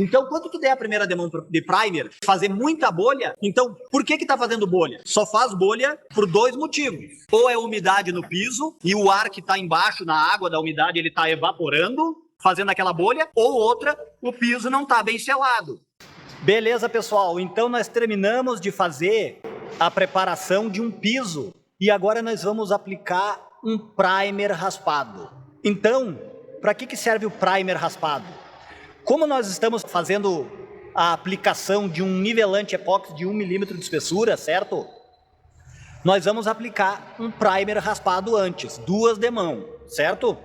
Então, quando tu der a primeira demão de primer, fazer muita bolha, então, por que tá fazendo bolha? Só faz bolha por dois motivos. Ou é umidade no piso, e o ar que tá embaixo, na água da umidade, ele tá evaporando, fazendo aquela bolha, ou outra, o piso não tá bem selado. Beleza, pessoal, então nós terminamos de fazer a preparação de um piso, e agora nós vamos aplicar um primer raspado. Então, para que serve o primer raspado? Como nós estamos fazendo a aplicação de um nivelante epóxi de 1 milímetro de espessura, certo? Nós vamos aplicar um primer raspado antes, 2 demãos, certo?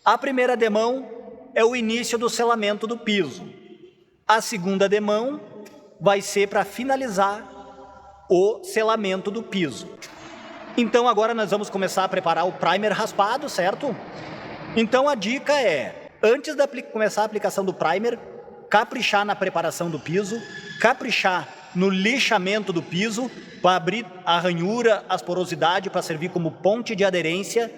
A primeira demão é o início do selamento do piso. A segunda demão vai ser para finalizar o selamento do piso. Então agora nós vamos começar a preparar o primer raspado, certo? Então a dica é, antes de começar a aplicação do primer, caprichar na preparação do piso, caprichar no lixamento do piso, para abrir a ranhura, as porosidades, para servir como ponte de aderência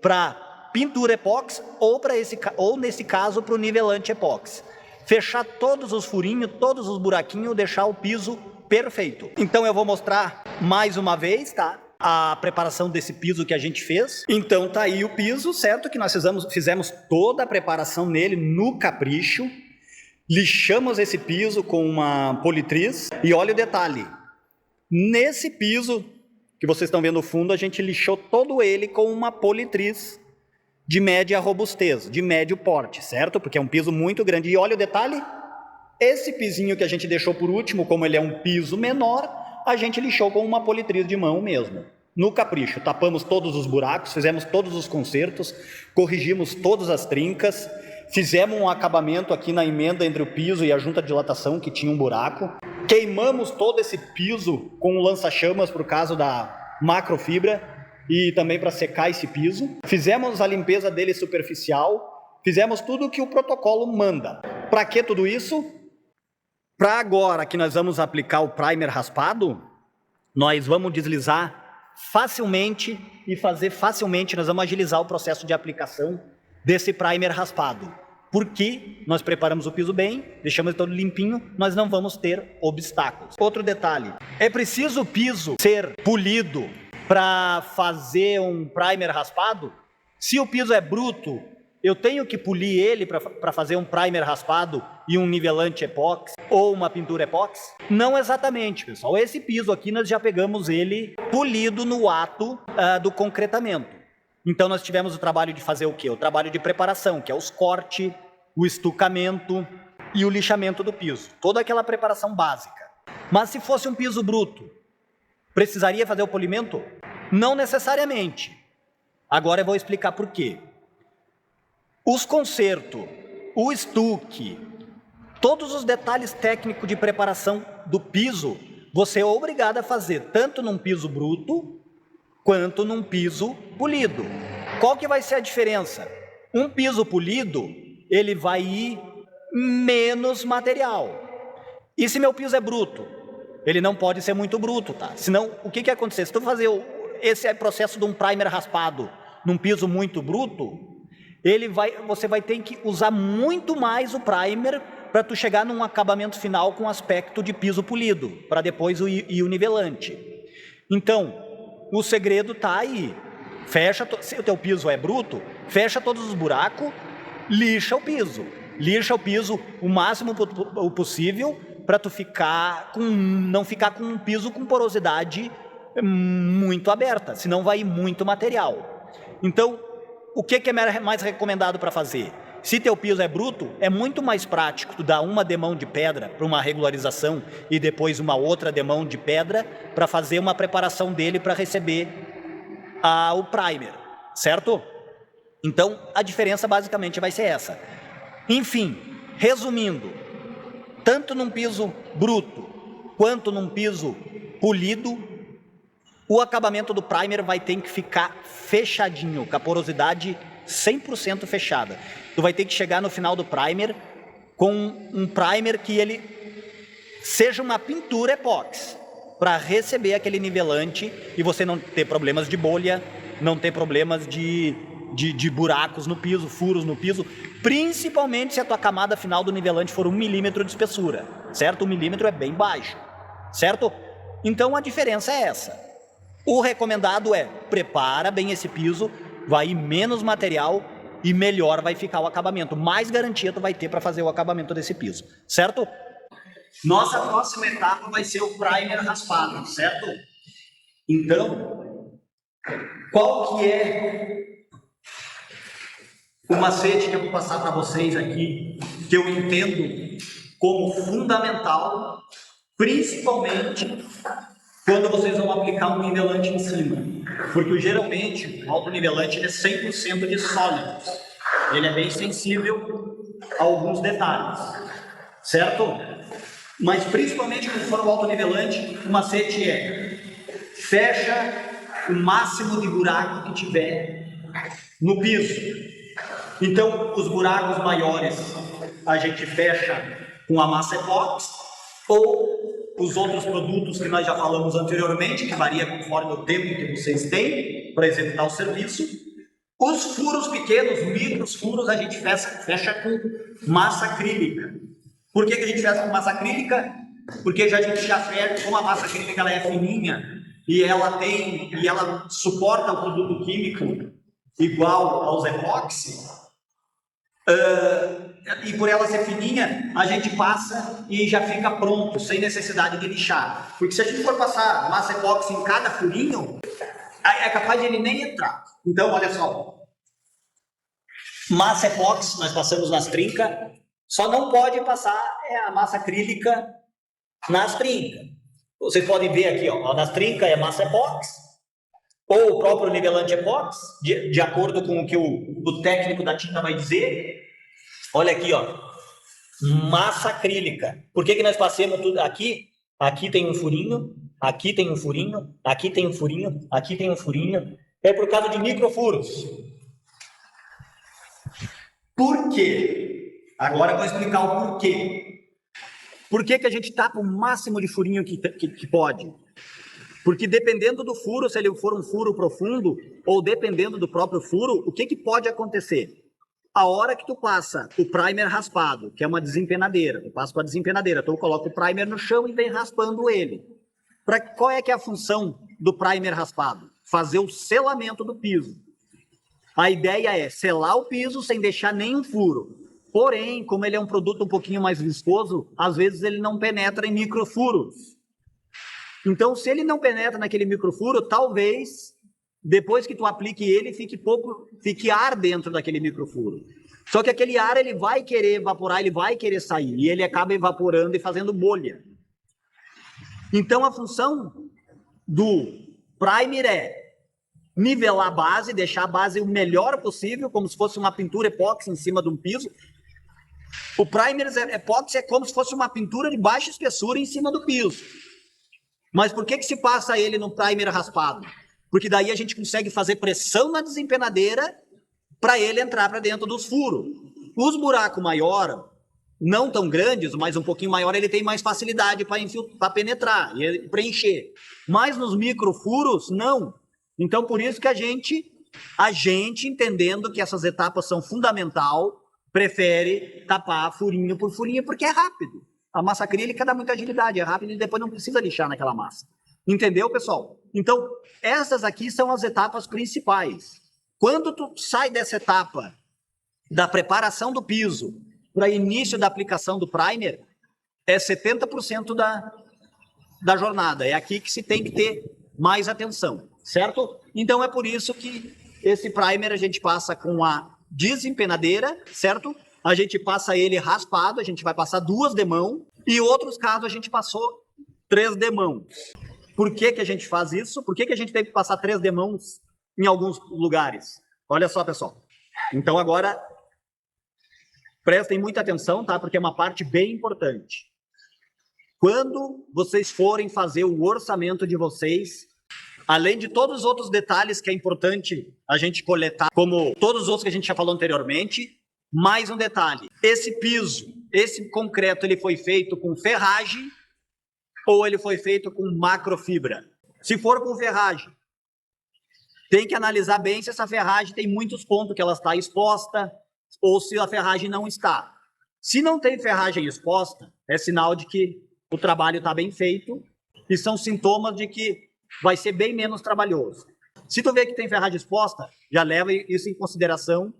para pintura epóxi ou nesse caso para o nivelante epóxi. Fechar todos os furinhos, todos os buraquinhos, deixar o piso perfeito. Então eu vou mostrar mais uma vez, tá? A preparação desse piso que a gente fez. Então tá aí o piso, certo? Que nós fizemos toda a preparação nele no capricho. Lixamos esse piso com uma politriz. E olha o detalhe. Nesse piso que vocês estão vendo no fundo, a gente lixou todo ele com uma politriz de média robustez, de médio porte, certo? Porque é um piso muito grande. E olha o detalhe. Esse pisinho que a gente deixou por último, como ele é um piso menor, a gente lixou com uma politriz de mão mesmo. No capricho, tapamos todos os buracos, fizemos todos os consertos, corrigimos todas as trincas, fizemos um acabamento aqui na emenda entre o piso e a junta de dilatação, que tinha um buraco. Queimamos todo esse piso com um lança-chamas por causa da macrofibra e também para secar esse piso. Fizemos a limpeza dele superficial, fizemos tudo o que o protocolo manda. Para que tudo isso? Para agora que nós vamos aplicar o primer raspado, nós vamos deslizar facilmente e fazer facilmente, nós vamos agilizar o processo de aplicação desse primer raspado. Porque nós preparamos o piso bem, deixamos ele todo limpinho, nós não vamos ter obstáculos. Outro detalhe, é preciso o piso ser polido para fazer um primer raspado? Se o piso é bruto, eu tenho que polir ele para fazer um primer raspado e um nivelante epóxi ou uma pintura epóxi? Não exatamente, pessoal. Esse piso aqui nós já pegamos ele polido no ato do concretamento. Então nós tivemos o trabalho de fazer o quê? O trabalho de preparação, que é os cortes, o estucamento e o lixamento do piso. Toda aquela preparação básica. Mas se fosse um piso bruto, precisaria fazer o polimento? Não necessariamente. Agora eu vou explicar por quê. Os consertos, o estuque, todos os detalhes técnicos de preparação do piso, você é obrigado a fazer tanto num piso bruto quanto num piso polido. Qual que vai ser a diferença? Um piso polido, ele vai ir menos material. E se meu piso é bruto? Ele não pode ser muito bruto, tá? Senão, o que vai acontecer? Se tu fazer esse processo de um primer raspado num piso muito bruto, você vai ter que usar muito mais o primer para tu chegar num acabamento final com aspecto de piso polido, para depois o nivelante. Então, o segredo está aí. Se o teu piso é bruto, fecha todos os buracos, lixa o piso. Lixa o piso o máximo possível para tu não ficar com um piso com porosidade muito aberta, senão vai ir muito material. Então, o que é mais recomendado para fazer? Se teu piso é bruto, é muito mais prático tu dar uma demão de pedra para uma regularização e depois uma outra demão de pedra para fazer uma preparação dele para receber o primer, certo? Então, a diferença basicamente vai ser essa. Enfim, resumindo, tanto num piso bruto quanto num piso polido, o acabamento do primer vai ter que ficar fechadinho, com a porosidade 100% fechada. Tu vai ter que chegar no final do primer com um primer que ele seja uma pintura epóxi, para receber aquele nivelante e você não ter problemas de bolha, não ter problemas de de buracos no piso, furos no piso, principalmente se a tua camada final do nivelante for 1 milímetro de espessura, certo? 1 milímetro é bem baixo, certo? Então a diferença é essa. O recomendado é, prepara bem esse piso, vai ir menos material e melhor vai ficar o acabamento, mais garantia tu vai ter para fazer o acabamento desse piso, certo? Nossa próxima etapa vai ser o primer raspado, certo? Então, qual que é o macete que eu vou passar para vocês aqui, que eu entendo como fundamental, principalmente quando vocês vão aplicar um nivelante em cima? Porque geralmente o autonivelante ele é 100% de sólidos, ele é bem sensível a alguns detalhes, certo? Mas principalmente quando for o autonivelante, o macete é: fecha o máximo de buraco que tiver no piso. Então, os buracos maiores a gente fecha com a massa epóxi ou os outros produtos que nós já falamos anteriormente, que varia conforme o tempo que vocês têm para executar o serviço. Os furos pequenos, micros furos, a gente fecha com massa acrílica. Por que a gente fecha com massa acrílica? Porque a gente já fecha, como a massa acrílica ela é fininha e ela suporta o produto químico igual aos epóxi, e por ela ser fininha, a gente passa e já fica pronto, sem necessidade de lixar. Porque se a gente for passar massa epóxi em cada furinho, é capaz de ele nem entrar. Então, olha só. Massa epóxi, nós passamos nas trincas, só não pode passar a massa acrílica nas trincas. Vocês podem ver aqui, ó, nas trincas é massa epóxi, ou o próprio nivelante epóxi, de acordo com o que o técnico da tinta vai dizer. Olha aqui, ó, massa acrílica. Por que nós passamos tudo aqui? Aqui tem um furinho, aqui tem um furinho, aqui tem um furinho, aqui tem um furinho. É por causa de microfuros. Por quê? Agora eu vou explicar o porquê. Por que a gente tapa o máximo de furinho que pode? Porque dependendo do furo, se ele for um furo profundo, ou dependendo do próprio furo, o que pode acontecer? A hora que tu passa o primer raspado, que é uma desempenadeira, tu passa com a desempenadeira, tu coloca o primer no chão e vem raspando ele. Qual é que é a função do primer raspado? Fazer o selamento do piso. A ideia é selar o piso sem deixar nenhum furo. Porém, como ele é um produto um pouquinho mais viscoso, às vezes ele não penetra em microfuros. Então, se ele não penetra naquele microfuro, talvez, depois que tu aplique ele, fique ar dentro daquele microfuro. Só que aquele ar, ele vai querer evaporar, ele vai querer sair, e ele acaba evaporando e fazendo bolha. Então, a função do primer é nivelar a base, deixar a base o melhor possível, como se fosse uma pintura epóxi em cima de um piso. O primer epóxi é como se fosse uma pintura de baixa espessura em cima do piso. Mas por que se passa ele no primer raspado? Porque daí a gente consegue fazer pressão na desempenadeira para ele entrar para dentro dos furos. Os buracos maiores, não tão grandes, mas um pouquinho maior, ele tem mais facilidade para penetrar e preencher. Mas nos microfuros, não. Então, por isso que a gente, entendendo que essas etapas são fundamental, prefere tapar furinho por furinho, porque é rápido. A massa acrílica dá muita agilidade, é rápido e depois não precisa lixar naquela massa. Entendeu, pessoal? Então, essas aqui são as etapas principais. Quando tu sai dessa etapa da preparação do piso para início da aplicação do primer, é 70% da jornada. É aqui que se tem que ter mais atenção, certo? Então, é por isso que esse primer a gente passa com a desempenadeira, certo? A gente passa ele raspado, a gente vai passar 2 demãos, e outros casos a gente passou 3 demãos. Por que a gente faz isso? Por que a gente teve que passar 3 demãos em alguns lugares? Olha só, pessoal. Então, agora, prestem muita atenção, tá? Porque é uma parte bem importante. Quando vocês forem fazer o orçamento de vocês, além de todos os outros detalhes que é importante a gente coletar, como todos os outros que a gente já falou anteriormente, mais um detalhe: esse piso, esse concreto, ele foi feito com ferragem ou ele foi feito com macrofibra? Se for com ferragem, tem que analisar bem se essa ferragem tem muitos pontos que ela está exposta ou se a ferragem não está. Se não tem ferragem exposta, é sinal de que o trabalho está bem feito e são sintomas de que vai ser bem menos trabalhoso. Se tu vê que tem ferragem exposta, já leva isso em consideração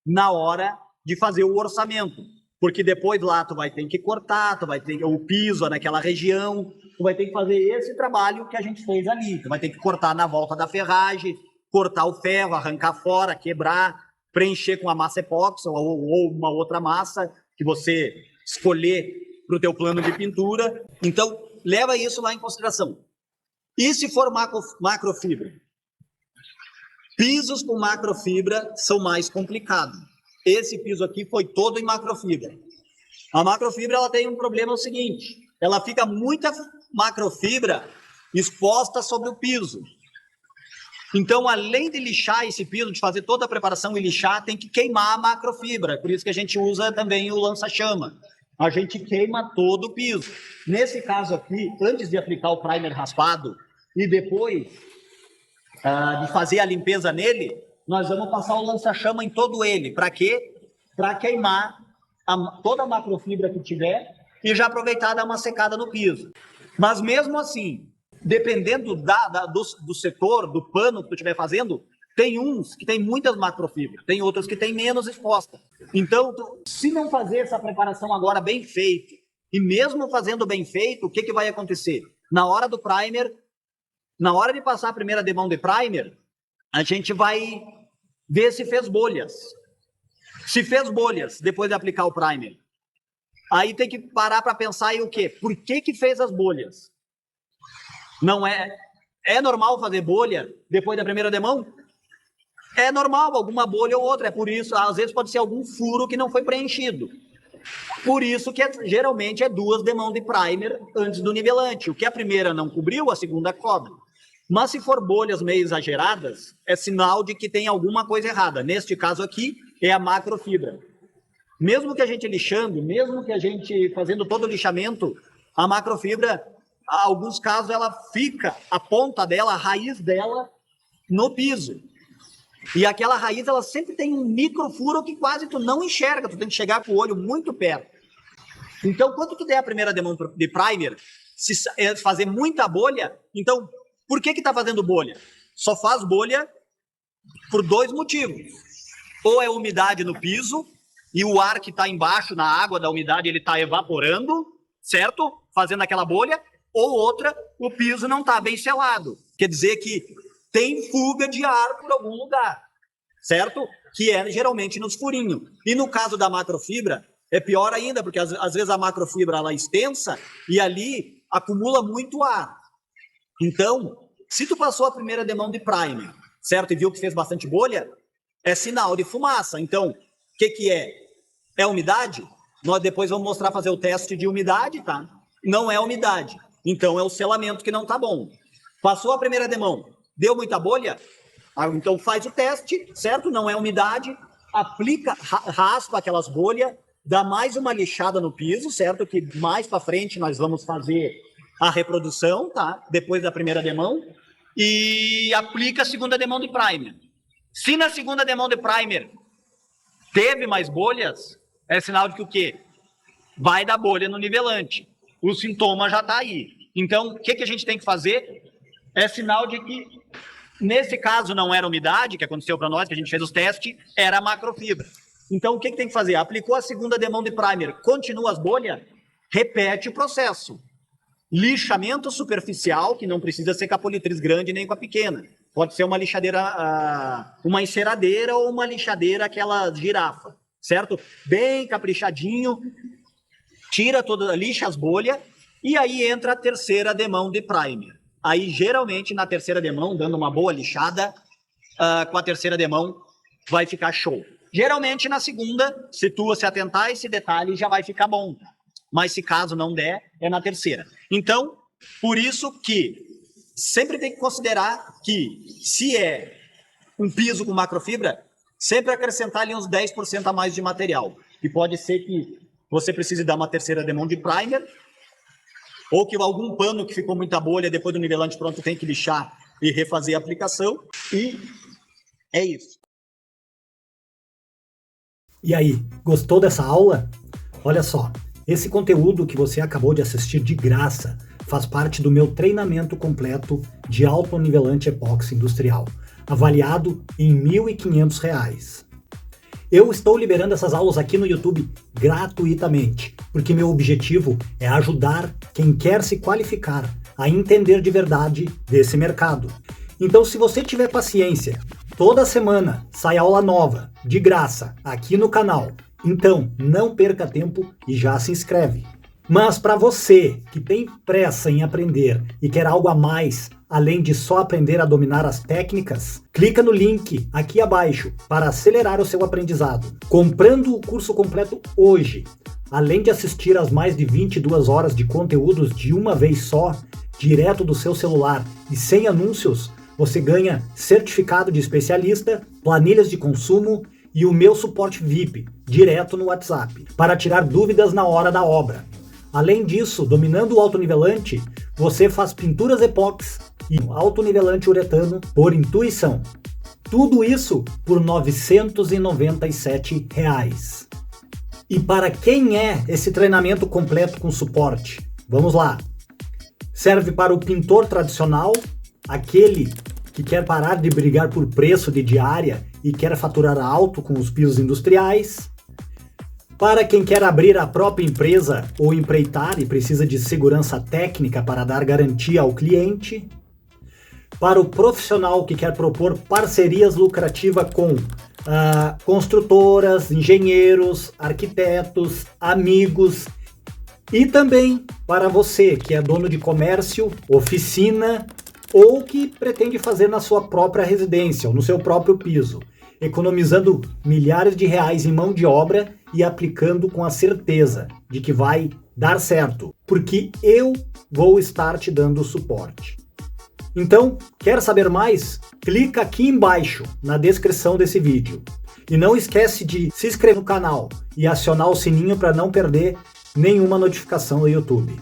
na hora de fazer o orçamento, porque depois lá tu vai ter que cortar, tu vai ter o piso naquela região, tu vai ter que fazer esse trabalho que a gente fez ali, tu vai ter que cortar na volta da ferragem, cortar o ferro, arrancar fora, quebrar, preencher com a massa epóxi ou uma outra massa que você escolher para o teu plano de pintura. Então, leva isso lá em consideração. E se for macrofibra? Pisos com macrofibra são mais complicados. Esse piso aqui foi todo em macrofibra. A macrofibra ela tem um problema o seguinte, ela fica muita macrofibra exposta sobre o piso. Então, além de lixar esse piso, de fazer toda a preparação e lixar, tem que queimar a macrofibra. Por isso que a gente usa também o lança-chama. A gente queima todo o piso. Nesse caso aqui, antes de aplicar o primer raspado e depois de fazer a limpeza nele, nós vamos passar o lança-chama em todo ele. Para quê? Para queimar toda a macrofibra que tiver e já aproveitar e dar uma secada no piso. Mas mesmo assim, dependendo do setor, do pano que tu estiver fazendo, tem uns que tem muitas macrofibras, tem outros que tem menos exposta. Então, se não fazer essa preparação agora bem feita, e mesmo fazendo bem feito, o que vai acontecer? Na hora do primer, na hora de passar a primeira demão de primer, a gente vai ver se fez bolhas. Se fez bolhas depois de aplicar o primer, aí tem que parar para pensar em o quê? Por que fez as bolhas? Não é normal fazer bolha depois da primeira demão? É normal, alguma bolha ou outra. É por isso, às vezes pode ser algum furo que não foi preenchido. Por isso que geralmente é 2 demãos de primer antes do nivelante. O que a primeira não cobriu, a segunda cobre. Mas se for bolhas meio exageradas, é sinal de que tem alguma coisa errada. Neste caso aqui, é a macrofibra. Mesmo que a gente lixando, mesmo que a gente fazendo todo o lixamento, a macrofibra, em alguns casos, ela fica, a ponta dela, a raiz dela, no piso. E aquela raiz, ela sempre tem um microfuro que quase tu não enxerga, tu tem que chegar com o olho muito perto. Então, quando tu der a primeira demão de primer, se fazer muita bolha, então, por que tá fazendo bolha? Só faz bolha por 2 motivos. Ou é umidade no piso, e o ar que está embaixo, na água da umidade, ele está evaporando, certo? Fazendo aquela bolha. Ou outra, o piso não está bem selado. Quer dizer que tem fuga de ar por algum lugar, certo? Que é geralmente nos furinhos. E no caso da macrofibra, é pior ainda, porque às vezes a macrofibra ela é extensa e ali acumula muito ar. Então, se tu passou a primeira demão de primer, certo? E viu que fez bastante bolha, é sinal de fumaça. Então, o que é? É umidade? Nós depois vamos mostrar fazer o teste de umidade, tá? Não é umidade. Então, é o selamento que não está bom. Passou a primeira demão, deu muita bolha? Então, faz o teste, certo? Não é umidade. Aplica, raspa aquelas bolhas, dá mais uma lixada no piso, certo? Que mais para frente nós vamos fazer a reprodução, tá? Depois da primeira demão. E aplica a segunda demão de primer. Se na segunda demão de primer teve mais bolhas, é sinal de que o quê? Vai dar bolha no nivelante. O sintoma já está aí. Então, o que a gente tem que fazer? É sinal de que, nesse caso, não era umidade, que aconteceu para nós, que a gente fez os testes, era macrofibra. Então, o que tem que fazer? Aplicou a segunda demão de primer, continua as bolhas, repete o processo. Lixamento superficial, que não precisa ser com a politriz grande nem com a pequena. Pode ser uma lixadeira, uma enceradeira ou uma lixadeira, aquela girafa, certo? Bem caprichadinho, tira toda, lixa as bolhas, e aí entra a terceira demão de primer. Aí, geralmente, na terceira demão, dando uma boa lixada, com a terceira demão, vai ficar show. Geralmente, na segunda, se tu se atentar a esse detalhe, já vai ficar bom. Mas, se caso não der, é na terceira. Então, por isso que sempre tem que considerar que, se é um piso com macrofibra, sempre acrescentar ali uns 10% a mais de material. E pode ser que você precise dar uma terceira demão de primer, ou que algum pano que ficou muita bolha, depois do nivelante pronto, tem que lixar e refazer a aplicação. E É isso. E aí, gostou dessa aula? Olha só, esse conteúdo que você acabou de assistir de graça faz parte do meu treinamento completo de autonivelante epóxi industrial, avaliado em R$ 1.500. Eu estou liberando essas aulas aqui no YouTube gratuitamente, porque meu objetivo é ajudar quem quer se qualificar a entender de verdade desse mercado. Então, se você tiver paciência, toda semana sai aula nova, de graça, aqui no canal. Então, não perca tempo e já se inscreve. Mas para você que tem pressa em aprender e quer algo a mais, além de só aprender a dominar as técnicas, clica no link aqui abaixo para acelerar o seu aprendizado. Comprando o curso completo hoje, além de assistir às mais de 22 horas de conteúdos de uma vez só, direto do seu celular e sem anúncios, você ganha certificado de especialista, planilhas de consumo e o meu suporte VIP, direto no WhatsApp, para tirar dúvidas na hora da obra. Além disso, dominando o autonivelante, você faz pinturas epóxi e autonivelante uretano por intuição. Tudo isso por R$ 997. E para quem é esse treinamento completo com suporte? Vamos lá! Serve para o pintor tradicional, aquele que quer parar de brigar por preço de diária e quer faturar alto com os pisos industriais. Para quem quer abrir a própria empresa ou empreitar e precisa de segurança técnica para dar garantia ao cliente. Para o profissional que quer propor parcerias lucrativas com construtoras, engenheiros, arquitetos, amigos. E também para você que é dono de comércio, oficina ou que pretende fazer na sua própria residência ou no seu próprio piso, economizando milhares de reais em mão de obra e aplicando com a certeza de que vai dar certo, porque eu vou estar te dando suporte. Então, quer saber mais? Clica aqui embaixo na descrição desse vídeo. E não esquece de se inscrever no canal e acionar o sininho para não perder nenhuma notificação do YouTube.